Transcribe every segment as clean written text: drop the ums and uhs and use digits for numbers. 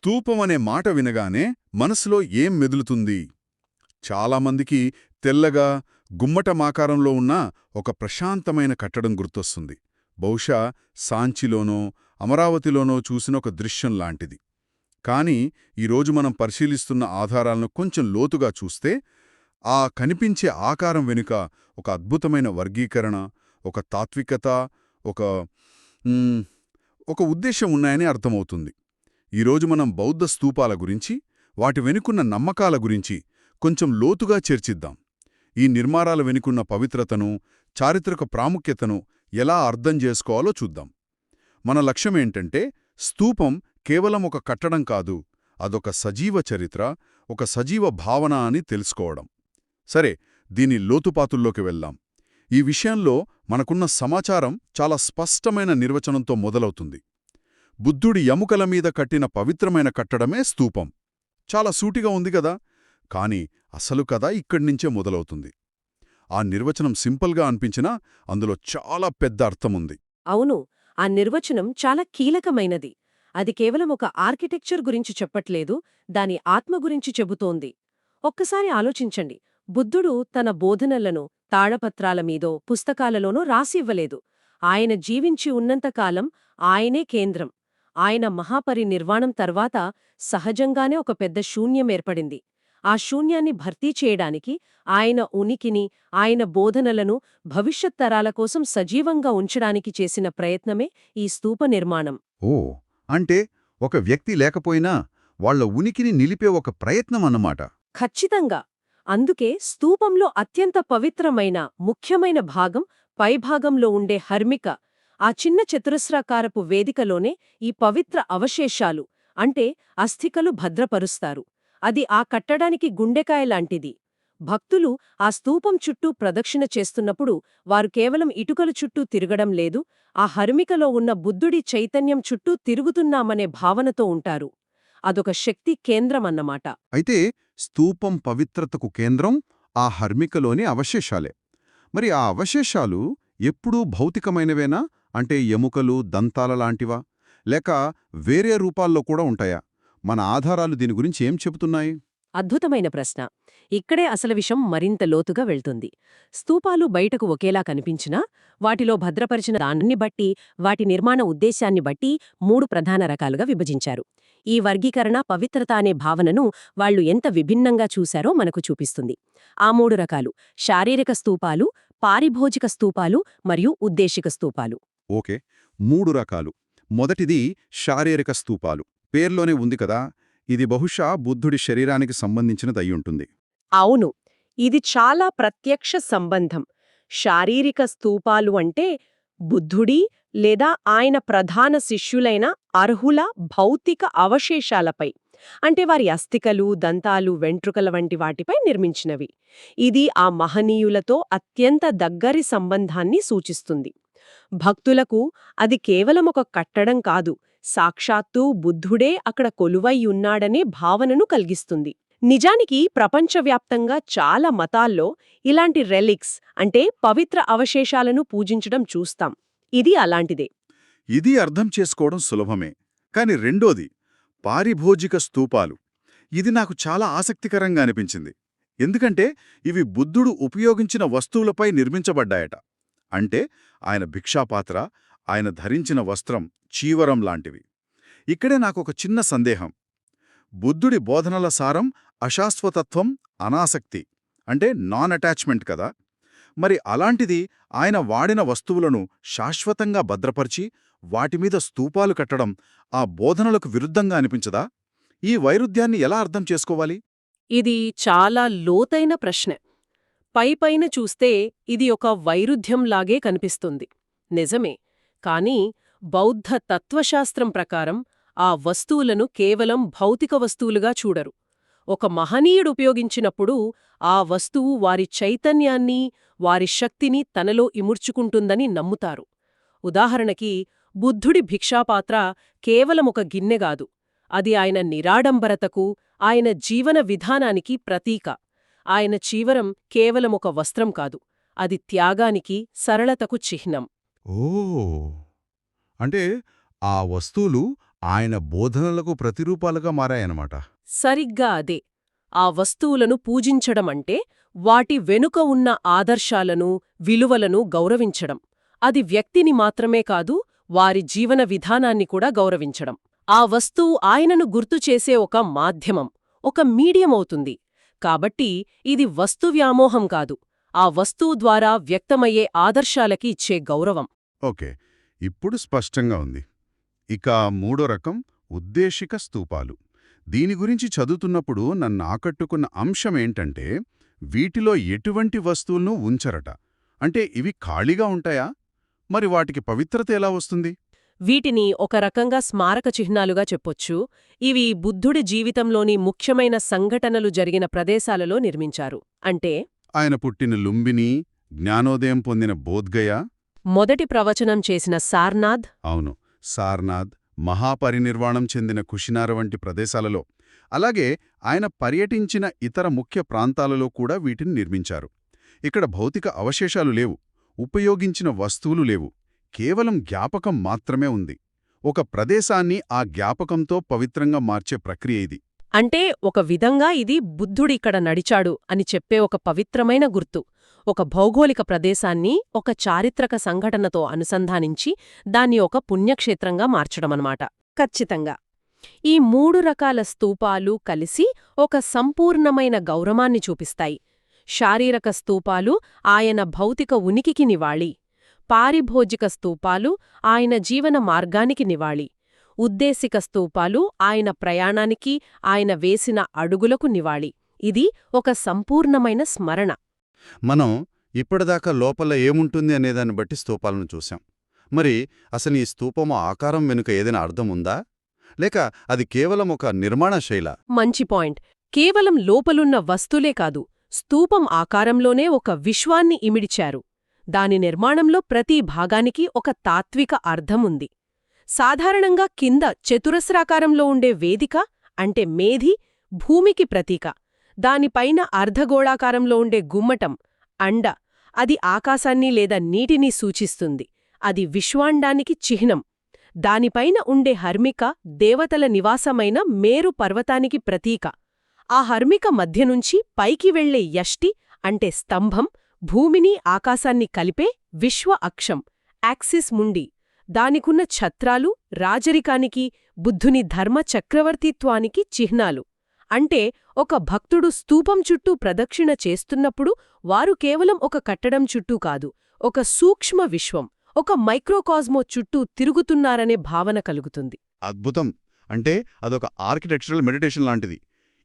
స్తూపమనే మాట వినగానే మనసులో ఏం మెదులుతుంది? చాలామందికి తెల్లగా, గుమ్మటమాకారంలో ఉన్న ఒక ప్రశాంతమైన కట్టడం గుర్తొస్తుంది. బహుశా సాంచిలోనో, అమరావతిలోనో చూసిన ఒక దృశ్యం లాంటిది. కానీ ఈరోజు మనం పరిశీలిస్తున్న ఆధారాలను కొంచెం లోతుగా చూస్తే, ఆ కనిపించే ఆకారం వెనుక ఒక అద్భుతమైన వర్గీకరణ, ఒక తాత్వికత, ఒక మ్, ఒక ఉద్దేశం ఉన్నాయని అర్థమవుతుంది. ఈరోజు మనం బౌద్ధ స్తూపాల గురించి, వాటి వెనుకున్న నమ్మకాల గురించి కొంచెం లోతుగా చర్చిద్దాం. ఈ నిర్మాణాల వెనుకున్న పవిత్రతను, చారిత్రక ప్రాముఖ్యతను ఎలా అర్థం చేసుకోవాలో చూద్దాం. మన లక్ష్యమేంటంటే, స్తూపం కేవలం ఒక కట్టడం కాదు, అదొక సజీవ చరిత్ర, ఒక సజీవ భావన అని తెలుసుకోవడం. సరే, దీని లోతుపాతుల్లోకి వెళ్దాం. ఈ విషయంలో మనకున్న సమాచారం చాలా స్పష్టమైన నిర్వచనంతో మొదలవుతుంది. బుద్ధుడి ఎముకల మీద కట్టిన పవిత్రమైన కట్టడమే స్తూపం. చాలా సూటిగా ఉంది కదా, కాని అసలు కథ ఇక్కడ్నించే మొదలవుతుంది. ఆ నిర్వచనం సింపుల్గా అనిపించినా అందులో చాలా పెద్ద అర్థముంది. అవును, ఆ నిర్వచనం చాలా కీలకమైనది. అది కేవలం ఒక ఆర్కిటెక్చర్ గురించి చెప్పట్లేదు, దాని ఆత్మ గురించి చెబుతోంది. ఒక్కసారి ఆలోచించండి, బుద్ధుడు తన బోధనలను తాళపత్రాల మీదో పుస్తకాలలోనో రాసి ఇవ్వలేదు. ఆయన జీవించి ఉన్నంతకాలం ఆయనే కేంద్రం. ఆయన మహాపరినిర్వాణం తర్వాత సహజంగానే ఒక పెద్ద శూన్యం ఏర్పడింది. ఆ శూన్యాన్ని భర్తీ చేయడానికి ఆయన ఉనికిని, ఆయన బోధనలను భవిష్యత్ తరాల కోసం సజీవంగా ఉంచడానికి చేసిన ప్రయత్నమే ఈ స్తూప నిర్మాణం. ఓ, అంటే ఒక వ్యక్తి లేకపోయినా వాళ్ల ఉనికిని నిలిపే ఒక ప్రయత్నం అన్నమాట. ఖచ్చితంగా. అందుకే స్తూపంలో అత్యంత పవిత్రమైన, ముఖ్యమైన భాగం పైభాగంలో ఉండే హర్మిక, ఆ చిన్న చతురస్రాకారపు వేదికలోనే ఈ పవిత్ర అవశేషాలు అంటే అస్థికలు భద్రపరుస్తారు. అది ఆ కట్టడానికి గుండెకాయలాంటిది. భక్తులు ఆ స్తూపం చుట్టూ ప్రదక్షిణ చేస్తున్నప్పుడు వారు కేవలం ఇటుకలు చుట్టూ తిరగడం లేదు, ఆ హర్మికలో ఉన్న బుద్ధుడి చైతన్యం చుట్టూ తిరుగుతున్నామనే భావనతో ఉంటారు. అదొక శక్తి కేంద్రమన్నమాట. అయితే స్తూపం పవిత్రతకు కేంద్రం ఆ హర్మికలోని అవశేషాలే. మరి ఆ అవశేషాలు ఎప్పుడూ భౌతికమైనవేనా? అంటే ఎముకలు, దంతాల లాంటివా? లేక వేరే రూపాల్లో కూడా ఉంటాయా? మన ఆధారాలు దీని గురించి ఏం చెబుతున్నాయి? అద్భుతమైన ప్రశ్న. ఇక్కడే అసలు విషయం మరింత లోతుగా వెళ్తుంది. స్తూపాలు బయటకు ఒకేలా కనిపించినా, వాటిలో భద్రపరిచిన దాన్ని బట్టి, వాటి నిర్మాణ ఉద్దేశాన్ని బట్టి 3 ప్రధాన రకాలుగా విభజించారు. ఈ వర్గీకరణ పవిత్రత అనే భావనను వాళ్లు ఎంత విభిన్నంగా చూశారో మనకు చూపిస్తుంది. ఆ 3 రకాలు: శారీరక స్తూపాలు, పారిభోజిక స్తూపాలు మరియు ఉద్దేశిక స్తూపాలు. ఓకే, 3 రకాలు. మొదటిది శారీరక స్తూపాలు. పేర్లోనే ఉంది కదా, ఇది బహుశా బుద్ధుడి శరీరానికి సంబంధించినదయ్యుంటుంది. అవును, ఇది చాలా ప్రత్యక్ష సంబంధం. శారీరక స్తూపాలు అంటే బుద్ధుడి లేదా ఆయన ప్రధాన శిష్యులైన అర్హుల భౌతిక అవశేషాలపై, అంటే వారి అస్థికలు, దంతాలు, వెంట్రుకల వంటి వాటిపై నిర్మించినవి. ఇది ఆ మహనీయులతో అత్యంత దగ్గరి సంబంధాన్ని సూచిస్తుంది. భక్తులకు అది కేవలం ఒక కట్టడం కాదు, సాక్షాత్తూ బుద్ధుడే అక్కడ కొలువై ఉన్నాడనే భావనను కలిగిస్తుంది. నిజానికి ప్రపంచవ్యాప్తంగా చాలా మతాల్లో ఇలాంటి రెలిక్స్ అంటే పవిత్ర అవశేషాలను పూజించడం చూస్తాం. ఇది అలాంటిదే. ఇది అర్థం చేసుకోవడం సులభమే. కాని రెండోది, పారిభోజిక స్తూపాలు. ఇది నాకు చాలా ఆసక్తికరంగా అనిపించింది. ఎందుకంటే ఇవి బుద్ధుడు ఉపయోగించిన వస్తువులపై నిర్మించబడ్డాయట. అంటే ఆయన భిక్షాపాత్ర, ఆయన ధరించిన వస్త్రం, చీవరం లాంటివి. ఇక్కడే నాకొక చిన్న సందేహం. బుద్ధుడి బోధనల సారం అశాశ్వతత్వం, అనాసక్తి, అంటే నాన్ అటాచ్మెంట్ కదా. మరి అలాంటిది ఆయన వాడిన వస్తువులను శాశ్వతంగా భద్రపరిచి వాటిమీద స్తూపాలు కట్టడం ఆ బోధనలకు విరుద్ధంగా అనిపించదా? ఈ వైరుధ్యాన్ని ఎలా అర్థం చేసుకోవాలి? ఇది చాలా లోతైన ప్రశ్న. పైపైన చూస్తే ఇది ఒక వైరుధ్యంలాగే కనిపిస్తుంది. నిజమే. కానీ బౌద్ధ తత్వశాస్త్రం ప్రకారం ఆ వస్తువులను కేవలం భౌతిక వస్తువులుగా చూడరు. ఒక మహనీయుడు ఉపయోగించినప్పుడు ఆ వస్తువు వారి చైతన్యాన్ని, వారి శక్తిని తనలో ఇముడ్చుకుంటుందని నమ్ముతారు. ఉదాహరణకి, బుద్ధుడి భిక్షాపాత్ర కేవలం ఒక గిన్నెగాదు. అది ఆయన నిరాడంబరతకు, ఆయన జీవన విధానానికి ప్రతీక. ఆయన చీవరం కేవలం ఒక వస్త్రం కాదు, అది త్యాగానికి, సరళతకు చిహ్నం. ఓ, అంటే ఆ వస్తువులు ఆయన బోధనలకు ప్రతిరూపాలుగా మారాయన్నమాట. సరిగ్గా అదే. ఆ వస్తువులను పూజించడమంటే వాటి వెనుక ఉన్న ఆదర్శాలను, విలువలను గౌరవించడం. అది వ్యక్తిని మాత్రమే కాదు, వారి జీవన విధానాన్ని కూడా గౌరవించడం. ఆ వస్తువు ఆయనను గుర్తుచేసే ఒక మాధ్యమం, ఒక మీడియం అవుతుంది. కాబట్టి ఇది వస్తువ్యామోహం కాదు, ఆ వస్తువు ద్వారా వ్యక్తమయ్యే ఆదర్శాలకి ఇచ్చే గౌరవం. ఓకే, ఇప్పుడు స్పష్టంగా ఉంది. ఇక మూడో రకం ఉద్దేశిక స్తూపాలు. దీని గురించి చదువుతున్నప్పుడు నన్ను ఆకట్టుకున్న అంశమేంటంటే, వీటిలో ఎటువంటి వస్తువులను ఉంచరట. అంటే ఇవి ఖాళీగా ఉంటాయా? మరి వాటికి పవిత్రత ఎలా వస్తుంది? వీటిని ఒక రకంగా స్మారక చిహ్నాలుగా చెప్పొచ్చు. ఇవి బుద్ధుడి జీవితంలోని ముఖ్యమైన సంఘటనలు జరిగిన ప్రదేశాలలో నిర్మించారు. అంటే ఆయన పుట్టిన లుంబిని, జ్ఞానోదయం పొందిన బోధ్గయ, మొదటి ప్రవచనం చేసిన సార్నాథ్, అవును, సార్నాథ్, మహాపరినిర్వాణం చెందిన కుషినార వంటి ప్రదేశాలలో, అలాగే ఆయన పర్యటించిన ఇతర ముఖ్య ప్రాంతాలలో కూడా వీటిని నిర్మించారు. ఇక్కడ భౌతిక అవశేషాలు లేవు, ఉపయోగించిన వస్తువులు లేవు, కేవలం జ్ఞాపకం మాత్రమే ఉంది. ఒక ప్రదేశాన్ని ఆ జ్ఞాపకంతో పవిత్రంగా మార్చే ప్రక్రియ ఇది. అంటే ఒక విధంగా ఇది బుద్ధుడిక్కడ నడిచాడు అని చెప్పే ఒక పవిత్రమైన గుర్తు. ఒక భౌగోళిక ప్రదేశాన్ని ఒక చారిత్రక సంఘటనతో అనుసంధానించి దాన్ని ఒక పుణ్యక్షేత్రంగా మార్చడమన్నమాట. ఖచ్చితంగా. ఈ 3 రకాల స్తూపాలు కలిసి ఒక సంపూర్ణమైన గౌరవాన్ని చూపిస్తాయి. శారీరక స్తూపాలు ఆయన భౌతిక ఉనికికి నివాళి. పారిభోజిక స్తూపాలు ఆయన జీవన మార్గానికి నివాళి. ఉద్దేశిక స్తూపాలు ఆయన ప్రయాణానికి, ఆయన వేసిన అడుగులకు నివాళి. ఇది ఒక సంపూర్ణమైన స్మరణ. మనం ఇప్పటిదాకా లోపల ఏముంటుంది అనేదాన్ని బట్టి స్తూపాలను చూశాం. మరి అసలు ఈ స్తూపము ఆకారం వెనుక ఏదైనా అర్థం ఉందా? లేక అది కేవలం ఒక నిర్మాణ శైలా? మంచి పాయింట్. కేవలం లోపలున్న వస్తులే కాదు, స్తూపం ఆకారంలోనే ఒక విశ్వాన్ని ఇమిడిచారు. దాని నిర్మాణంలో ప్రతి భాగానికి ఒక తాత్విక అర్థముంది. సాధారణంగా కింద చతురస్రాకారంలో ఉండే వేదిక అంటే మేధి భూమికి ప్రతీక. దానిపైన అర్ధగోళాకారంలో ఉండే గుమ్మటం అండ, అది ఆకాశాన్ని లేదా నీటిని సూచిస్తుంది. అది విశ్వాండానికి చిహ్నం. దానిపైన ఉండే హర్మిక దేవతల నివాసమైన మేరు పర్వతానికి ప్రతీక. ఆ హర్మిక మధ్యనుంచి పైకి వెళ్లే యష్టి అంటే స్తంభం భూమిని ఆకాశాన్ని కలిపే విశ్వ అక్షం యాక్సిస్ ముండి. దానికున్న ఛత్రాలు రాజరికానికి, బుద్ధుని ధర్మ చక్రవర్తిత్వానికి చిహ్నాలు. అంటే ఒక భక్తుడు స్తూపం చుట్టూ ప్రదక్షిణ చేస్తున్నప్పుడు వారు కేవలం ఒక కట్టడం చుట్టూ కాదు, ఒక సూక్ష్మ విశ్వం, ఒక మైక్రోకాస్మో చుట్టూ తిరుగుతున్నారనే భావన కలుగుతుంది. అద్భుతం. అంటే అదొక ఆర్కిటెక్చరల్ మెడిటేషన్ లాంటిది.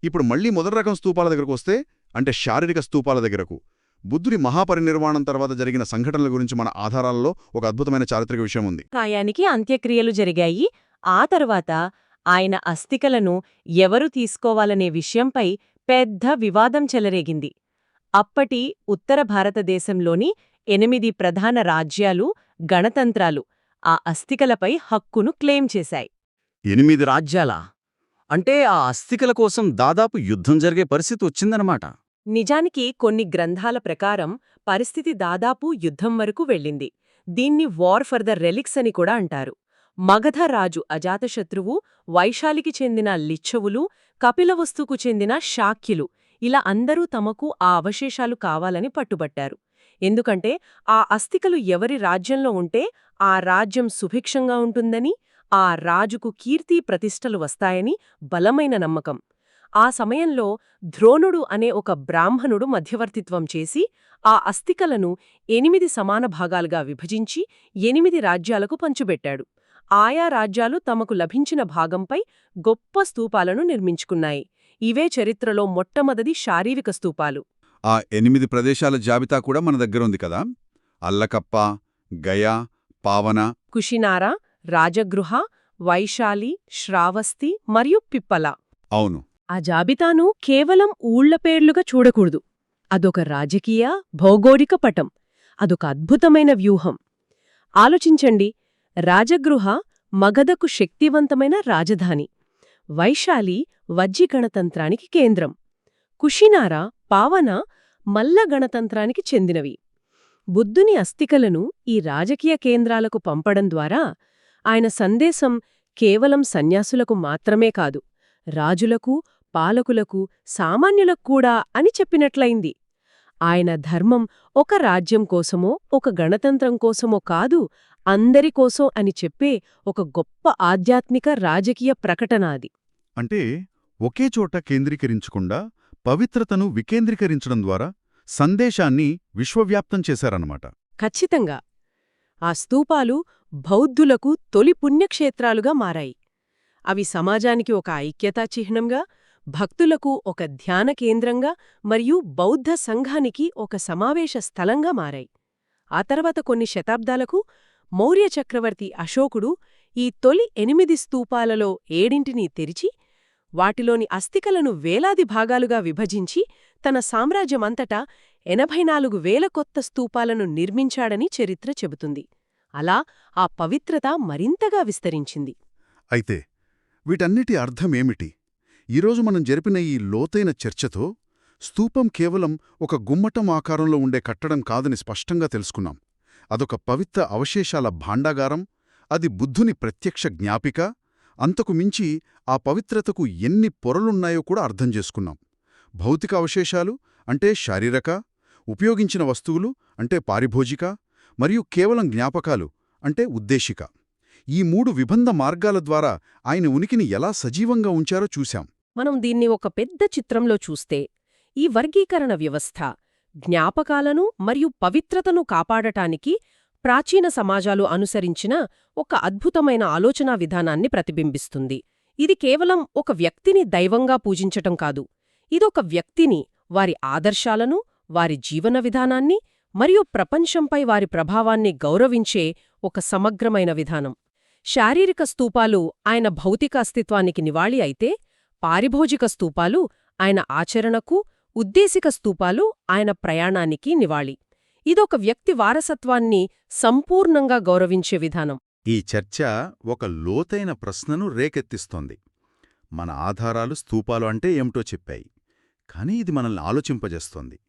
ఇప్పుడు మళ్లీ మొదటి రకం స్తూపాల దగ్గరకు వస్తే, అంటే శారీరక స్తూపాల దగ్గరకు. బుద్ధుడి మహాపరినిర్వాణం తర్వాత జరిగిన సంఘటనల గురించి మన ఆధారాలలో ఒక అద్భుతమైన చారిత్రక విషయం ఉంది. కాయానికి అంత్యక్రియలు జరిగాయి. ఆ తర్వాత ఆయన అస్థికలను ఎవరు తీసుకోవాలనే విషయంపై పెద్ద వివాదం చెలరేగింది. అప్పటి ఉత్తర భారతదేశంలోని 8 ప్రధాన రాజ్యాలు, గణతంత్రాలు ఆ అస్థికలపై హక్కును క్లెయిమ్ చేశాయి. 8 రాజ్యాలా? అంటే ఆ అస్థికల కోసం దాదాపు యుద్ధం జరిగే పరిస్థితి వచ్చిందనమాట. నిజానికి కొన్ని గ్రంథాల ప్రకారం పరిస్థితి దాదాపు యుద్ధం వరకు వెళ్ళింది. దీన్ని వార్ ఫర్ ద రెలిక్స్ అని కూడా అంటారు. మగధ రాజు అజాతశత్రువు, వైశాలికి చెందిన లిచ్ఛవులు, కపిలవస్తుకు చెందిన శాక్యులు ఇలా అందరూ తమకు ఆ అవశేషాలు కావాలని పట్టుబట్టారు. ఎందుకంటే ఆ అస్థికలు ఎవరి రాజ్యంలో ఉంటే ఆ రాజ్యం సుభిక్షంగా ఉంటుందని, ఆ రాజుకు కీర్తి ప్రతిష్టలు వస్తాయని బలమైన నమ్మకం. ఆ సమయంలో ద్రోణుడు అనే ఒక బ్రాహ్మణుడు మధ్యవర్తిత్వం చేసి ఆ అస్థికలను 8 సమాన భాగాలుగా విభజించి 8 రాజ్యాలకు పంచుబెట్టాడు. ఆయా రాజ్యాలు తమకు లభించిన భాగంపై గొప్ప స్తూపాలను నిర్మించుకున్నాయి. ఇవే చరిత్రలో మొట్టమొదటి శారీరక స్తూపాలు. ఆ 8 ప్రదేశాల జాబితా కూడా మన దగ్గరుంది కదా. అల్లకప్ప, గయా, పావన, కుషినార, రాజగృహ, వైశాలి, శ్రావస్తి మరియు పిప్పల. అవును. ఆ జాబితాను కేవలం ఊళ్ల పేర్లుగా చూడకూడదు. అదొక రాజకీయ, భౌగోళిక పటం. అదొక అద్భుతమైన వ్యూహం. ఆలోచించండి, రాజగృహ మగధకు శక్తివంతమైన రాజధాని, వైశాలి వజ్జి గణతంత్రానికి కేంద్రం, కుషినార, పావన మల్ల గణతంత్రానికి చెందినవి. బుద్ధుని అస్థికలను ఈ రాజకీయ కేంద్రాలకు పంపడం ద్వారా ఆయన సందేశం కేవలం సన్యాసులకు మాత్రమే కాదు, రాజులకు, పాలకులకు, సామాన్యులకు కూడా అని చెప్పినట్లయింది. ఆయన ధర్మం ఒక రాజ్యం కోసమో, ఒక గణతంత్రం కోసమో కాదు, అందరికోసం అని చెప్పే ఒక గొప్ప ఆధ్యాత్మిక రాజకీయ ప్రకటన అది. అంటే ఒకే చోట కేంద్రీకరించకుండా పవిత్రతను వికేంద్రీకరించడం ద్వారా సందేశాన్ని విశ్వవ్యాప్తం చేశారన్నమాట. ఖచ్చితంగా. ఆ స్తూపాలు బౌద్ధులకు తొలి పుణ్యక్షేత్రాలుగా మారాయి. అవి సమాజానికి ఒక ఐక్యతా చిహ్నంగా, భక్తులకు ఒక ధ్యాన కేంద్రంగా మరియు బౌద్ధ సంఘానికి ఒక సమావేశ స్థలంగా మారాయి. ఆ తర్వాత కొన్ని శతాబ్దాలకు మౌర్య చక్రవర్తి అశోకుడు ఈ తొలి 8 స్తూపాలలో 7ని తెరిచి, వాటిలోని అస్థికలను వేలాది భాగాలుగా విభజించి తన సామ్రాజ్యమంతటా 84,000 కొత్త స్తూపాలను నిర్మించాడని చరిత్ర చెబుతుంది. అలా ఆ పవిత్రత మరింతగా విస్తరించింది. అయితే వీటన్నిటి అర్థమేమిటి? ఈరోజు మనం జరిపిన ఈ లోతైన చర్చతో స్తూపం కేవలం ఒక గుమ్మటం ఆకారంలో ఉండే కట్టడం కాదని స్పష్టంగా తెలుసుకున్నాం. అదొక పవిత్ర అవశేషాల భాండాగారం, అది బుద్ధుని ప్రత్యక్ష జ్ఞాపిక, అంతకు మించి ఆ పవిత్రతకు ఎన్ని పొరలున్నాయో కూడా అర్థం చేసుకున్నాం. భౌతిక అవశేషాలు అంటే శారీరక, ఉపయోగించిన వస్తువులు అంటే పారిభోజిక, మరియు కేవలం జ్ఞాపకాలు అంటే ఉద్దేశిక. ఈ 3 విబంధ మార్గాల ద్వారా ఆయన ఉనికిని ఎలా సజీవంగా ఉంచారో చూశాం. మనం దీన్ని ఒక పెద్ద చిత్రంలో చూస్తే, ఈ వర్గీకరణ వ్యవస్థ జ్ఞాపకాలను మరియు పవిత్రతను కాపాడటానికి ప్రాచీన సమాజాలు అనుసరించిన ఒక అద్భుతమైన ఆలోచనా విధానాన్ని ప్రతిబింబిస్తుంది. ఇది కేవలం ఒక వ్యక్తిని దైవంగా పూజించటం కాదు, ఇదొక వ్యక్తిని, వారి ఆదర్శాలను, వారి జీవన విధానాన్ని మరియు ప్రపంచంపై వారి ప్రభావాన్ని గౌరవించే ఒక సమగ్రమైన విధానం. శారీరక స్తూపాలు ఆయన భౌతిక అస్తిత్వానికి నివాళి అయితే, పారిభోజిక స్తూపాలు ఆయన ఆచరణకు, ఉద్దేశిక స్తూపాలు ఆయన ప్రయాణానికి నివాళి. ఇదొక వ్యక్తి వారసత్వాన్ని సంపూర్ణంగా గౌరవించే విధానం. ఈ చర్చ ఒక లోతైన ప్రశ్నను రేకెత్తిస్తోంది. మన ఆధారాలు స్తూపాలు అంటే ఏమిటో చెప్పాయి, కానీ ఇది మనల్ని ఆలోచింపజేస్తోంది.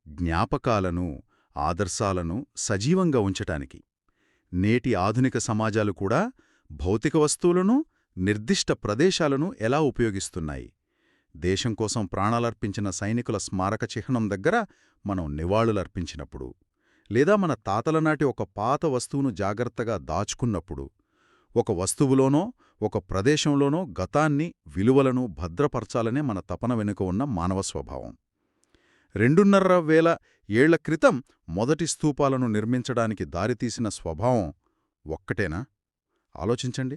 జ్ఞాపకాలను, ఆదర్శాలను సజీవంగా ఉంచటానికి నేటి ఆధునిక సమాజాలు కూడా భౌతిక వస్తువులను, నిర్దిష్ట ప్రదేశాలను ఎలా ఉపయోగిస్తున్నాయి? దేశం కోసం ప్రాణాలర్పించిన సైనికుల స్మారక చిహ్నం దగ్గర మనం నివాళులర్పించినప్పుడు, లేదా మన తాతలనాటి ఒక పాత వస్తువును జాగ్రత్తగా దాచుకున్నప్పుడు, ఒక వస్తువులోనో ఒక ప్రదేశంలోనో గతాన్ని, విలువలను భద్రపరచాలనే మన తపన వెనుక ఉన్న మానవ స్వభావం. 2,500 ఏళ్ల క్రితం మొదటి స్తూపాలను నిర్మించడానికి దారితీసిన స్వభావం ఒక్కటేనా? ఆలోచించండి.